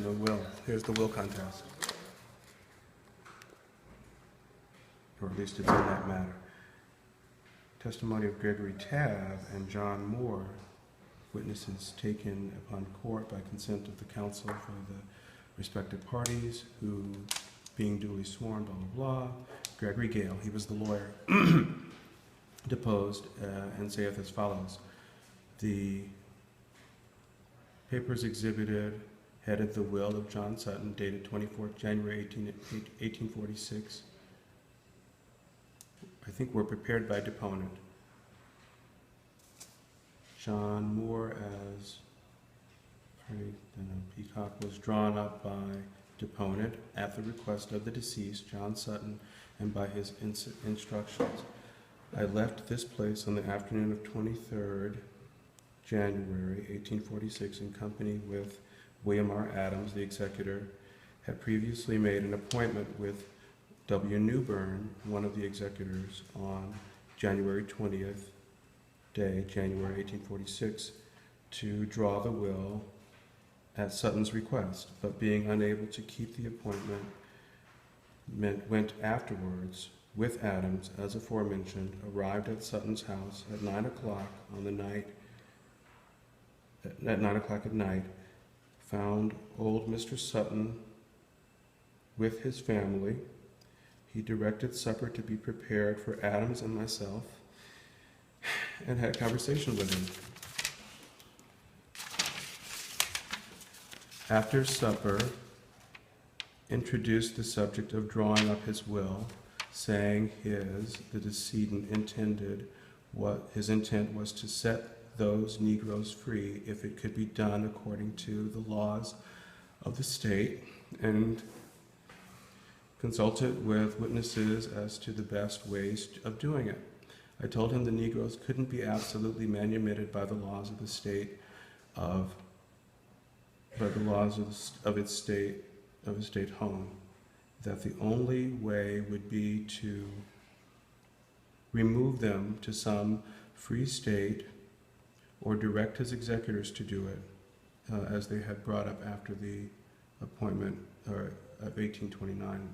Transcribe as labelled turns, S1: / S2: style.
S1: the will. Here's the will contest. Or at least it's in that matter. Testimony of Gregory Tabb and John Moore, witnesses taken upon court by consent of the counsel for the respective parties, who, being duly sworn, blah, blah, blah. Gregory Gale, he was the lawyer, deposed and saith as follows. The papers exhibited headed the will of John Sutton, dated 24th January 1846. I think were prepared by deponent. John Moore as Peacock was drawn up by deponent at the request of the deceased, John Sutton, and by his instructions. I left this place on the afternoon of 23rd January 1846 in company with William R. Adams, the executor, had previously made an appointment with W. Newburn, one of the executors, on January 20th day, January 1846, to draw the will at Sutton's request, but being unable to keep the appointment, went afterwards with Adams, as aforementioned, arrived at Sutton's house at 9 o'clock on the night, at 9 o'clock at night, found old Mr. Sutton with his family. He directed supper to be prepared for Adams and myself, and had a conversation with him. After supper, introduced the subject of drawing up his will, saying the decedent intended his intent was to set those Negroes free if it could be done according to the laws of the state, and consulted with witnesses as to the best ways of doing it. I told him the Negroes couldn't be absolutely manumitted by the laws of the state of its state home, that the only way would be to remove them to some free state or direct his executors to do it, as they had brought up after the appointment of 1829.